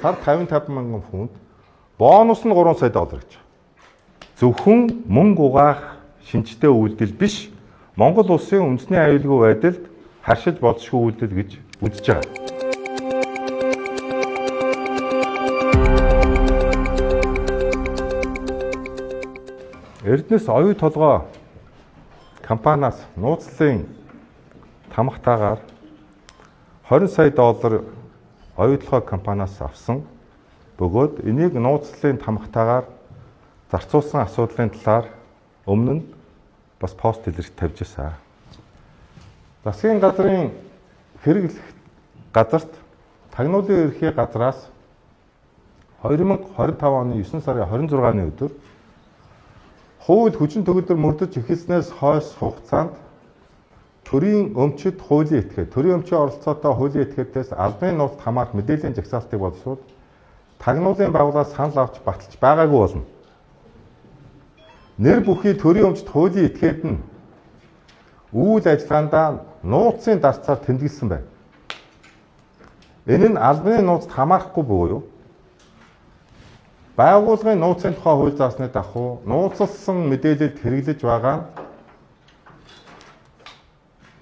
сар 55 мянган фунт, бонус нь 3 сая доллар гэж. Зөвхөн мөнгө угаах шинжтэй үйлдэл биш, Монгол улсын үндэсний аюулгүй байдалд харшиж болзошгүй үйлдэл гэж үзэж байгаа. Эрдэнэс оюу толгой компаниас нууцлалын тамхтаагаар 20 сая доллар оюу толгой компаниас авсан бөгөөд энийг нууцлалын тамхтаагаар зарцуулсан асуудлын талаар өмнө нь бас пост илэрч тавьж байсан. Засгийн газрын хэрэглэх газарт тагнуулын эрхээ газраас 2025 оны 9 сарын 26-ны өдөр хууль хүчин төгөлдөр мөрдөж эхэлснээс хойш хугацаанд төрийн өмчит хуулийн этгээд, төрийн өмчийн оролцоотой хуулийн этгээдээс албаны нууцт хамаарах мэдээллийн жагсаалтыг боловсруул тагнуулын байгууллагаас санал авч баталж байгаагүй болно. Нэр бүхий төрийн өмчит хуулийн этгээд нь үйл ажиллагаандаа нууцын дарцаар тэмдэглэсэн байна. Энэ нь албаны нууцт хамаарахгүй буюу байгууллагын нууцын тухай хууль заасны дагуу нууцлсан мэдээлэлд хэрэглэж байгаа нь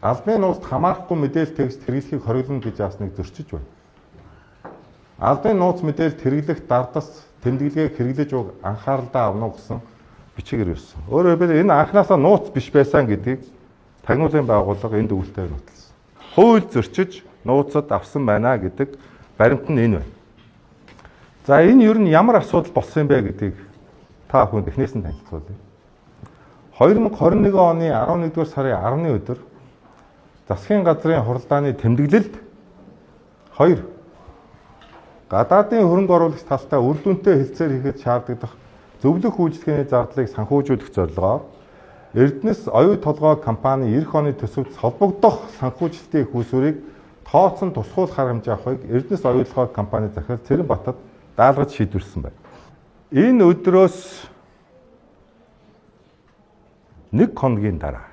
албаны нууцт хамаарахгүй мэдээлэл текст хэрэглэхийг хориглоно гэж яасныг зөрчиж байна. Албаны нууц мэдээлэлд хэрэглэх дардас тэмдэглэгийг хэрэглэж буй анхааралдаа авна гэсэн бичгээр ирсэн. Өөрөөр хэлбэл энэ анхнаасаа нууц биш байсан гэдгийг тагнуулын байгууллага энд өгүүлэлтээр нотолсон. Хууль зөрчиж нууцад авсан байна гэдэг баримт нь энэ байна. За энэ ер нь ямар асуудал болсон юм бэ гэдгийг та бүхэнд эхнээс нь танилцуулъя. 2021 оны 11-р сарын 10-ны өдөр засгийн газрын хуралдааны тэмдэглэлд 2 гадаадын хөрөнгө оруулагч талтай үр дүнтэй хэлцээр хийхэд шаардлагадах зөвлөх үйлчлэгээний зардлыг санхүүжүүлэх зорилгоор Эрдэнэс оюу толгой компани эх оны төсөвт холбогдох санхүүжилтийн хүүсвэрийг тооцсон тусгуулах арга хэмжээ авахыг Эрдэнэс оюу толгой компани захирал Цэрэнбатад даалгаж шийдвэрлсэн байна. Энэ өдрөөс 1 хоногийн дараа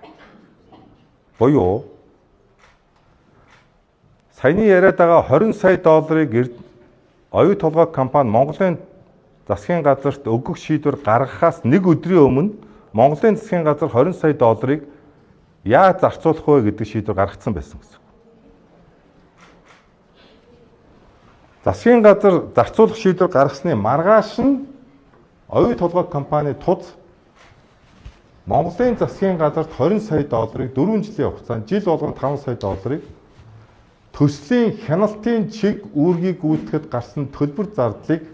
буюу саяны яриад байгаа 20 сая долларыг оюу толгой компани Монголын засгийн газарт өгөх шийдвэр гаргахаас 1 өдрийн өмнө Монголын засгийн газар 20 сая долларыг яаж зарцуулах вэ гэдэг шийдвэр гаргацсан байсан гэсэн. Засгийн газар зарцуулах шийдвэр гаргасны маргааш нь оюу толгой компани туз Монголын засгийн газарт 20 сая долларыг 4 жилийн хугацаанд жил болгон 5 сая долларыг төслийн хяналтын чиг үүргийг гүйтгэхэд гарсан төлбөр зардлыг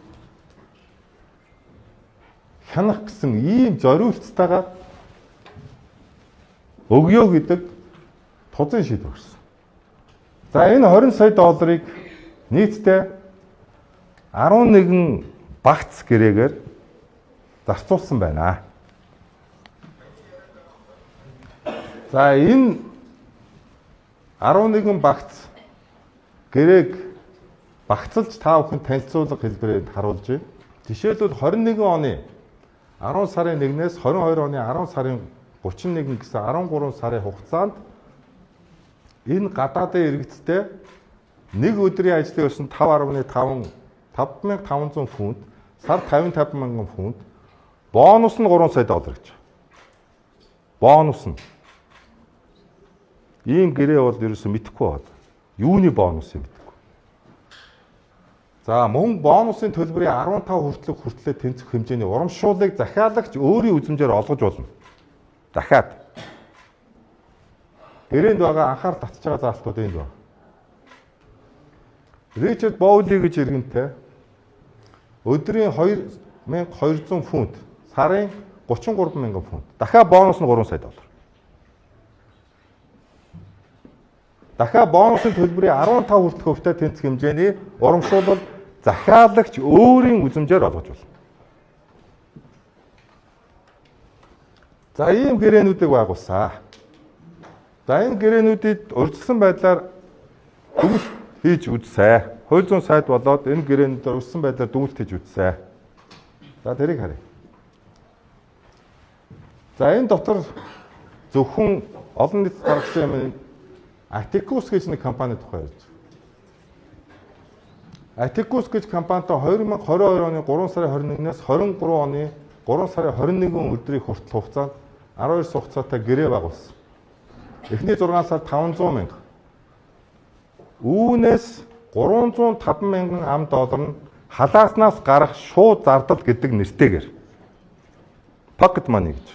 хянах гэсэн ийм зориулцтайгаар өгье гэдэг тузын шийдвэр гарсан. За энэ 20 сая долларыг нийтдээ 11 багц гэрээгээр зарцуулсан байна. За энэ 11 багц гэрээг багцлж та бүхэн танилцуулга хэлбэрээр харуулж байна. Жишээлбэл 21 оны 10 сарын 1-ээс 22 оны 10 сарын 31 гэсэн 13 сарын хугацаанд энэ гадаадын иргэдтэй нэг өдрийн ажлын өрсөн 5500 фунт, сар 55 мянган фунт, бонус нь 3 сая доллар гэж. Бонус нь. Ийм гэрээ бол ерөөсөө мэдэхгүй байна. Юуны бонус юм мэдэхгүй. За мөн бонусын төлбөрийн 15% хүртлээр тэнцэх хэмжээний урамшууллыг захиалагч өөрийн үзмжээр олгож болно. Дахиад. Гэрээнд байгаа анхаарал татж байгаа заалтууд энд байна. Ричард Боули гэж иргэнтэй өдрийн 2200 фунт, сарын 33 мянган фунт. Дахиад бонус нь 3 сая доллар. Дахиад бонусын төлбөрийн 15% тэнцэх хэмжээний урамшуулал захиалагч өөрийн үзмжээр олгож болно. За ийм гэрээнүүдийг байгуулсан. За энэ гэрээнүүдэд урьдчилсан байдлаар дүгнэлт хийж үзсэн. Хууль зүйн сайд болоод энэ гэрээнүүдээр урьдчилсан байдлаар дүгнэлт хийж үзсэн. За тэрийг харъя. За энэ дотор зөвхөн олон нийтэд гаргасан юм Атикус гэж нэг компани тухай ярьж байна. Atticus гэж компанитай 2022 оны 3 сарын 21-ээс 23 оны 3 сарын 21 өдрийн хүртэл хугацаанд 12 хугацаатай гэрээ байгуулсан. Эхний 6 сард 500 мянга. Үүнээс 305 мянган ам доллар нь халааснаас гарах шууд зардал гэдэг нэртэйгээр pocket money гэж.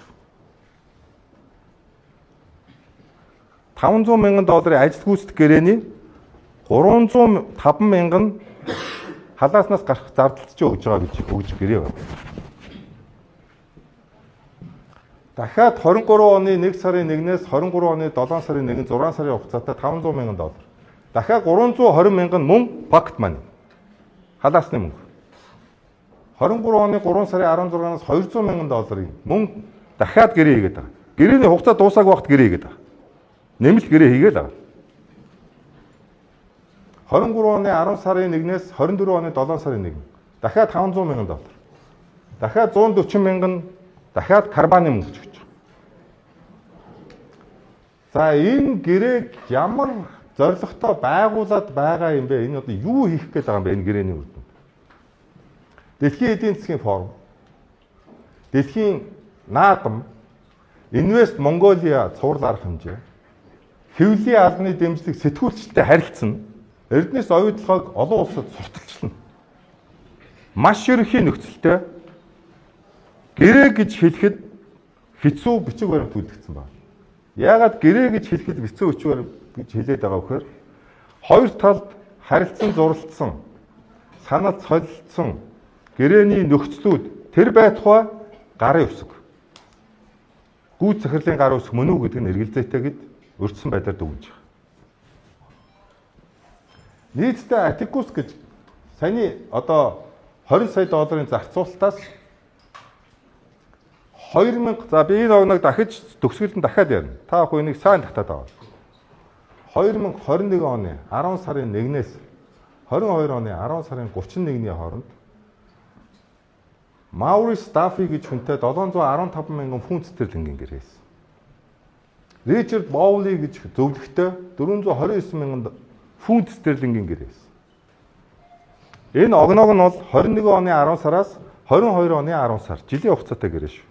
500 мянган долларын ажил гүйцэтгэх гэрээний 305 мянган халааснаас гарах зардалт ч өгж байгаа гэж өгж гэрээ байна. Дахиад 23 оны 1 сарын 1-ээс 23 оны 7 сарын 1-нд 6 сарын хугацаатай 500 мянган доллар. Дахиад 320 мянган мөн pocket money. Халаасны мөнгө. 23 оны 3 сарын 16-наас 200 мянган долларын мөн дахиад гэрээ хийгээд байгаа. Гэрээний хугацаа дуусаагүй багт гэрээ хийгээд байгаа. Нэмэлт гэрээ хийгээд байгаа. 23 оны 10 сарын 1-ээс 24 оны 7 сарын 1 дахиад 500 мянган доллар. Дахиад 140 мянган дахиад карбаны мөнгө гэж байна. За энэ гэрээг ямар зорилготой байгуулад байгаа юм бэ? Энэ одоо юу хийх гээд байгаа юм бэ энэ гэрээний үр дүнд? Дэлхийн эдийн засгийн форум, Дэлхийн наадам, Invest Mongolia цуврал арга хэмжээ, хэвлэлийн албаны дэмжлэг сэтгүүлчтэй харилцсан, Эрдэнэс оюутлогыг олон улсад сурталчилна. Маш ерөнхий нөхцөлтэй гэрээ гэж хэлэхэд хэцүү бичиг баримт үлдгэсэн байна. Яагаад гэрээ гэж хэлэхэд хэцүү бичиг баримт гэж хэлээд байгаа вэхээр хоёр талд харилцан зурлалцсан, санал солилцсон гэрээний нөхцлүүд тэр байтугай гарын үсэг. Гүйц захирлын гарын үсэг мөн үү гэдэг нь эргэлзээтэй гэд өртсөн байдлаар дүгнэж байгаа. Нийтдээ Atticus гэж саяны одоо 20 сая долларын зарцуулалтаас 2000 за би энэ огног дахиж төгсгөлд дахиад ярина. Та бүхэн энийг сайн татаад аваа. 2021 оны 10 сарын 1-ээс 22 оны 10 сарын 31-ний хооронд Maurice Duffy гэж хүнтэй 715 мянган фунт стерлингийн гэрээс. Richard Bowley гэж зөвлөгтэй 429 мянган фунт стерлингийн гэрээс. Энэ огноог нь бол 21 оны 10 сараас 22 оны 10 сар жилийн хугацаатай гэрээ шүү.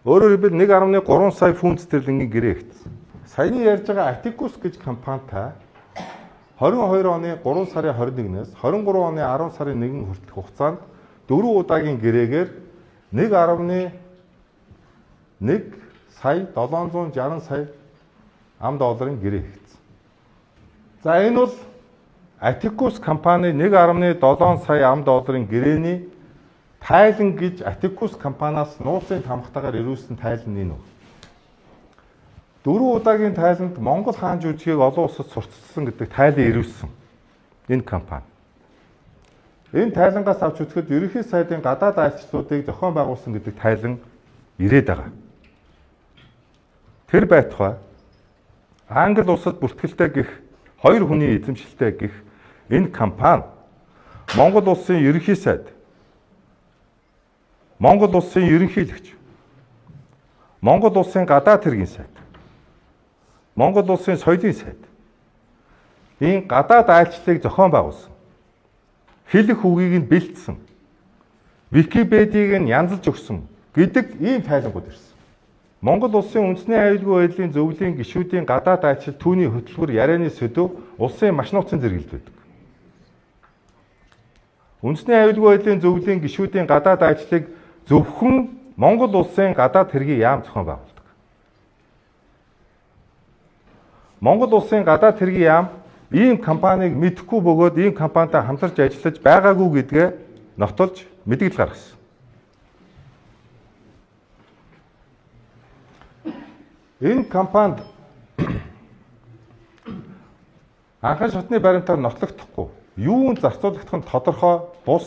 Өөрөөр хэлбэл 1.3 сая фунт стерлингийн гэрээ ихсэн. Саяны ярьж байгаа Atticus гэж компанитай 22 оны 3 сарын 21-ээс 23 оны 10 сарын 1 хүртэлх хугацаанд 4 удаагийн гэрээгээр 1.1 сая 760 сая ам долларын гэрээ хийгдсэн. За энэ бол Atticus компани 1.7 сая ам долларын гэрээний тайлан гэж Atticus компаниас нууцын тамхтайгаар ирүүлсэн тайлан энэ үү. 4 удаагийн тайланд Монгол хаан жүжигийг олон улсад сурталчилсан гэдэг тайлан ирүүлсэн энэ компани. Энэ тайлангаас авч үзэхэд ерөнхий сайдын гадаад айлчлалуудыг зохион байгуулсан гэдэг тайлан ирээд байгаа. Тэр байтугай Англи улсад бүртгэлтэй гэх хоёр хүний эзэмшилтэй гэх энэ компани Монгол улсын ерөнхий сайд, Монгол улсын ерөнхийлөгч, Монгол улсын гадаад хэргийн сайд, Монгол улсын соёлын сайд энэ гадаад айлчлалыг зохион байгуулсан. Хэлэх үгийг нь бэлдсэн. Википедийг нь янзалж өгсөн гэдэг ийм тайлангууд ирсэн. Монгол улсын үндэсний аюулгүй байдлын зөвлөлийн гишүүдийн гадаад айлчлал түүний хөтөлбөр ярианы сэдв улсын маш нууцын зэрэгэлд байдаг. Үндэсний аюулгүй байдлын зөвлөлийн гишүүдийн гадаад айлчлалыг зөвхөн Монгол улсын гадаад хэргийн яам зохион байгуулдаг. Монгол улсын гадаад хэргийн яам ийм компанийг мэдэхгүй бөгөөд ийм компанитай хамтарч ажиллаж байгаагүй гэдгээ нотолж мэдгэл гаргасан. Энэ компанид анхан шатны баримтаар нотлогдохгүй, юунд зарцуулагдах нь тодорхой бус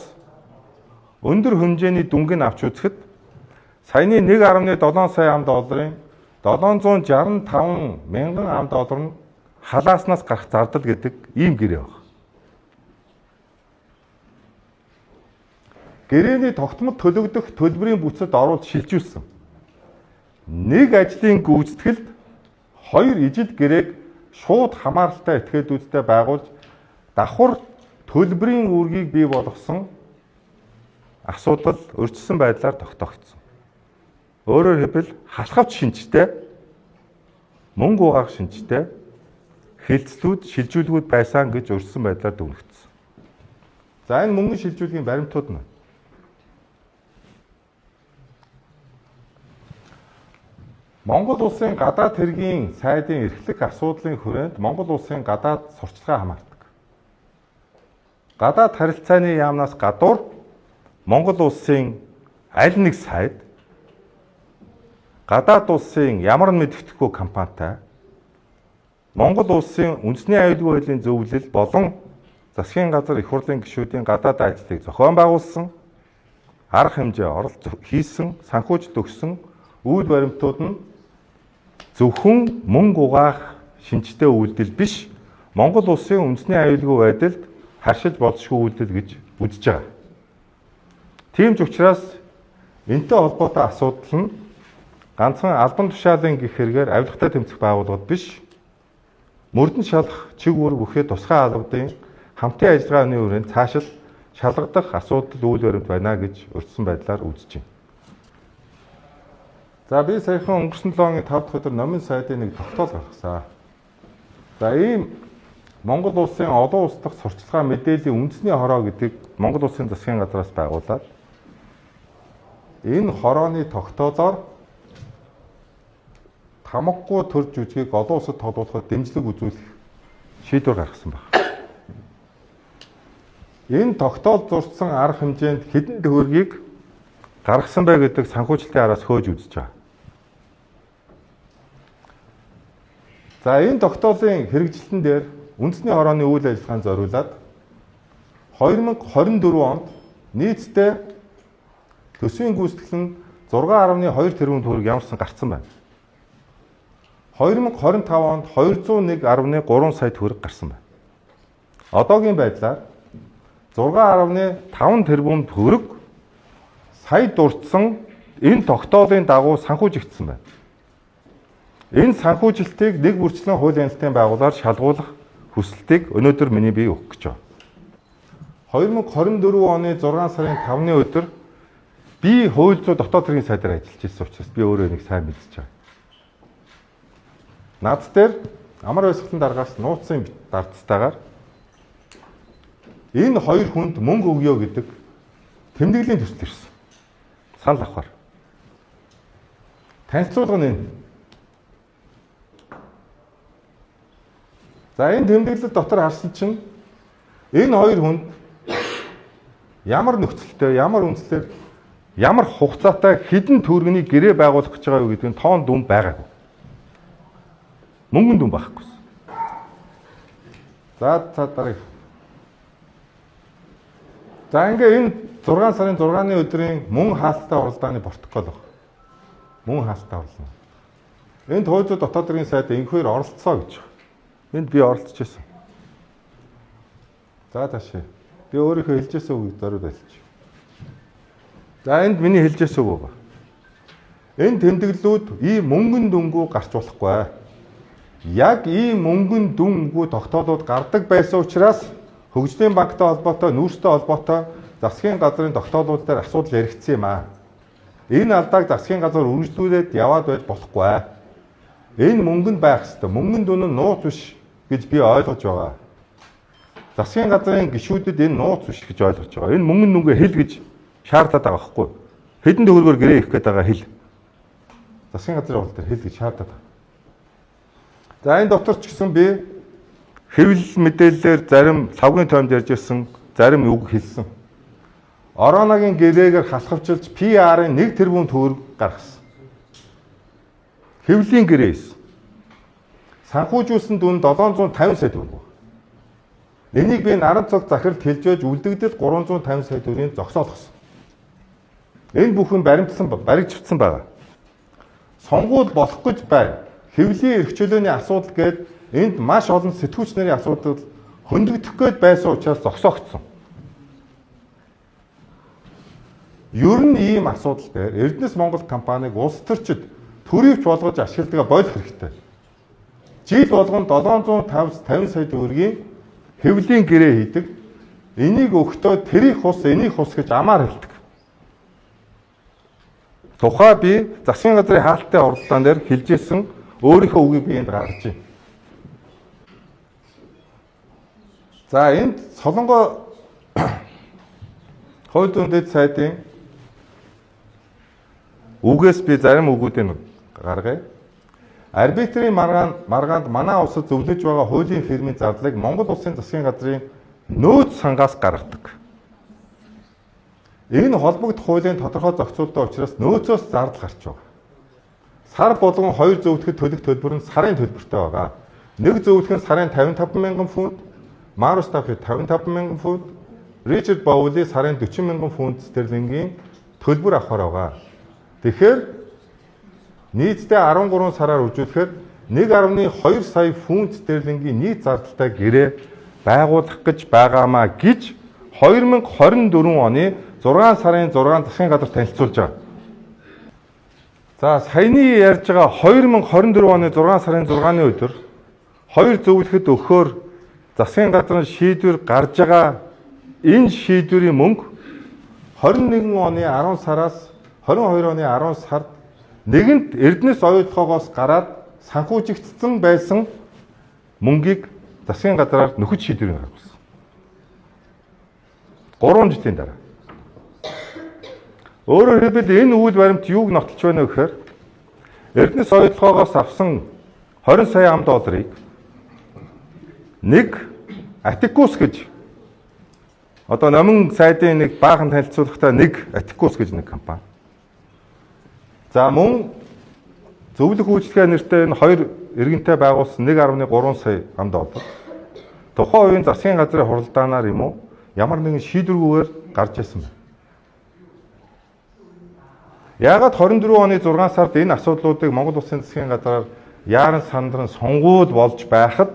өндөр хэмжээний дүнгийн авч үзэхэд саяны 1.7 сая ам долларын 765 мянган ам доллар нь халааснаас гарах зардал гэдэг ийм гэрээ баг. Гэрээний тогтмол төлөгдөх төлбөрийн бүцэд оруулж шилжүүлсэн. Нэг ажлын гүйцэтгэлд хоёр ижил гэрээг шууд хамааралтай этгээдүүдтэй байгуулж давхар төлбөрийн үүргийг бий болгосон асуудал өрчсөн байдлаар тогтоогдсон. Өөрөөр хэлбэл халахвч шинжтэй, мөнгө угаах шинжтэй хэлцлүүд, шилжүүлгүүд байсан гэж өрчсөн байдлаар дүгнэгдсэн. За энэ мөнгө шилжүүлгийн баримтууд нь Монгол улсын гадаад хэргийн сайдын эрхлэх асуудлын хүрээнд Монгол улсын гадаад сурталчилгаа хамаардаг. Гадаад харилцааны яамнаас гадуур Монгол улсын аль нэг сайд гадаад улсын ямар нэг мэдэгдэхгүй компанитай Монгол улсын үндэсний аюулгүй байдлын зөвлөл болон засгийн газар их хурлын гишүүдийн гадаад ажлыг зохион байгуулсан, арга хэмжээ оролцоо хийсэн, санхүүжилт өгсөн үйл баримтууд нь зөвхөн мөнгө угаах шинжтэй үйлдэл биш, Монгол улсын үндэсний аюулгүй байдалд харшиж болзошгүй үйлдэл гэж үзэж байгаа. Тийм ч учраас энэтэй холбоотой асуудал нь ганцхан албан тушаалын гэх хэрэгээр авилгатай тэмцэх байгууллагууд биш, мөрдөн шалах чиг үүрэг өгөхөд тусгай албадын хамтын ажиллагааны хүрээнд цаашид шалгадах асуудал үйл баримт байна гэж өртсөн байдлаар үзэж байна. За би саяхан өнгөрсөн 7 оны 5 дахь өдөр номын сайдын нэг тогтоол гаргасан. За ийм Монгол улсын олон улс дахь сурталчилгаа мэдээллийн үндэсний хороо гэдэг Монгол улсын засгийн газраас байгуулад энэ хорооны тогтоолоор тамгагүй төр жүжигийг олон улсад тодруулахад дэмжлэг үзүүлэх шийдвэр гаргасан байна. Энэ тогтоол зурсан арга хэмжээнд хэдэн төгрөгийг гаргасан бай гэдэг санхүүжилтийн араас хөөж үзэж байгаа. За энэ тогтоолын хэрэгжилтэн дээр үндэсний хорооны үйл ажиллагаанд зориулаад 2024 онд нийтдээ төсвийн гүйцэтгэл нь 6.2 тэрбум төгрөг ямарсан гарсан байна. 2025 онд 201.3 сая төгрөг гарсан байна. Одоогийн байдлаар 6.5 тэрбум төгрөг сая дурдсан энэ тогтоолын дагуу санхүүжигдсэн байна. Энэ санхүүжилтийг нэг бүрчлэн хуулийн хяналтын байгууллагаар шалгуулах хүсэлтийг өнөөдөр миний бие өгөх гэж байна. 2024 оны 6 сарын 5-ны өдөр би хууль зүйн дотоод хэргийн сайдаар ажиллаж ирсэн учраас би өөрөө нэг сайн мэдчихэж байгаа. Над дээр амар баясгалан дараагаас нууцын дардцтайгаар энэ хоёр хүнд мөнгө өгье гэдэг тэмдэглэлийн төсөл ирсэн. Санал авахар. Танилцуулга нь энэ. За энэ тэмдэглэл дотор харсан чинь энэ хоёр хүнд ямар нөхцөлтэй, ямар үндслээр, ямар хугацаатай хэдэн төгрөгийн гэрээ байгуулах гэж байгаа юу гэдэг нь тоон дүн байгаагүй. Мөнгөн дүн байхгүй. За дарыг. За ингээ энэ 6 сарын 6-ны өдрийн мөн хаалттай уралдааны протокол баг. Мөн хаалттай урлана. Энд хууль зүйн дотоод хэргийн сайд энэхээр оролцсоо гэж. Энд би оролцож байсан. За таашаа. Би өөрийнхөө хэлжсэн үгийг зориуд байлж. За энд миний хэлжсэн үг байна. Энэ тэмдэглэлүүд ийм мөнгөн дүнгүү гарч болохгүй. Яг ийм мөнгөн дүнгүү тогтоолууд гардаг байсан учраас Хөгжлийн банктай холбоотой, нүүрстэй холбоотой засгийн газрын тогтоолууд дээр асуудал яригдсан юм аа. Энэ алдааг засгийн газар үргэлжлүүлээд яваад байж болохгүй. Энэ мөнгөнд байх ёстой. Мөнгөн дүн нь нууц биш гэж би ойлгож байгаа. Засгийн газрын гишүүдэд энэ нууц биш гэж ойлгож байгаа. Энэ мөнгөн дүнгээ хэл гэж шаардаад байгаа байхгүй. Хэдэн төгрөгөөр гэрээ их гээд байгаа хэл. Засгийн газрын хууль дээр хэл гэж шаардаад байгаа. За энэ дотор ч гэсэн би хэвлэл мэдээллээр зарим савгийн тоймд ярьж ирсэн, зарим үг хэлсэн. Орооногийн гэрээгээр халахвчилж PR-ын 1 тэрбум төгрөг гаргасан. Хэвлэлийн гэрээс санхүүжүүлсэн дүн 750 сая төгрөг. Энийг би наран цог захиралд хэлж байж үлдэгдэл 350 сая төгрөгийн зогсоолгосон. Энэ бүхэн баригдчихсан байгаа. Сонгуул болох гэж бай. Хэвлэлийн эрх чөлөөний асуудал гээд энд маш олон сэтгүүлч нарын асуудал хөндөгдөх гээд байсан учраас зогсоогдсон. Ер нь ийм асуудал дээр Эрдэнэс Монгол компаниг улс төрчид төрөвч болгож ашигладаг болох хэрэгтэй. Жил болгон 750 сая төгрөгийн хэвлэлийн гэрээ хийдэг. энийг өгтөө тэрих ус, энийг ус гэж амаар хэлдэг. Тухай би засгийн газрын хаалттай оролдоон дээр хэлжсэн өөрийнхөө үгийг би энд гаргаж байна. За энд Солонгой хууль зүйн дэд сайдын үгээс би зарим үгүүдийг гаргая. Арбитрийн маргаанд манай улсад зөвлөж байгаа хуулийн фирмийн зардлыг Монгол улсын засгийн газрын нөөц сангаас гаргадаг. Энэ холбогдох хуулийн тодорхой зохицуулалттай учраас нөөцөөс зардал гарч байгаа. Сар болгон 2 зөвлөхөд төлөх төлбөр нь сарын төлбөртэй байгаа. Нэг зөвлөх нь сарын 55 мянган фунт, Маро Стаффи 55 мянган фунт, Ричард Боули сарын 40 мянган фунт стерлингийн төлбөр авахар байгаа. Тэгэхээр нийтдээ 13 сараар үзүүлэхээр 1.2 сая фунт стерлингийн нийт зардалтай гэрээ байгуулах гэж байгаамаа гэж 2024 оны 6 сарын 6 засгийн газар танилцуулж байгаа. За саяны ярьж байгаа 2024 оны 6 сарын 6-ны өдөр 2 зөвлөхөд өгөхөөр засгийн газрын шийдвэр гарч байгаа энэ шийдвэрийн мөнгө 21 оны 10 сараас 22 оны 10 сард нэгэнт Эрдэнэс оюутлогоос гараад санхүүжигдсэн байсан мөнгийг засгийн газраар нөхөж шийдвэрийг гаргасан. 3 жилийн дараа. Өөрөөр хэлбэл энэ үйл баримт юуг нотолж байна вэ гэхээр Эрдэнэс оюутлогоос авсан 20 сая ам долларыг нэг Атикус гэж одоо номин сайдын нэг баахан танилцуулгатай нэг Атикус гэж нэг компани. За мөн зөвлөх үйлчлэгээ нэртэй энэ хоёр иргэнтэй байгуулсан 1.3 сая ам доллар. Тухайн үеийн засгийн газрын хуралдаанаар юм уу ямар нэгэн шийдвэргүйгээр гарч ирсэн байна. Яагаад 24 оны 6 сард энэ асуудлуудыг Монгол Улсын засгийн газраар яаран сандран сонгуул болж байхад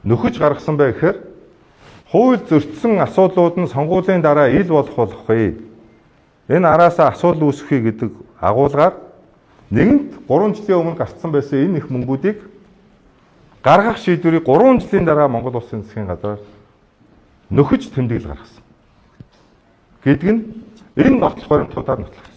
нөхөж гаргасан бэ гэхээр хууль зөрчсөн асуудлууд нь сонгуулийн дараа ил болох вэ? Энэ араасаа асуудал үүсэхий гэдэг агуулгаар нэгэнт 3 жилийн өмнө гарцсан байсан энэ их мөнгүүдийг гаргах шийдвэрийг 3 жилийн дараа Монгол Улсын засгийн газраар нөхөж тэмдэглэл гаргасан. Гэдэг нь энэ нотлох баримтуудаар нотлох.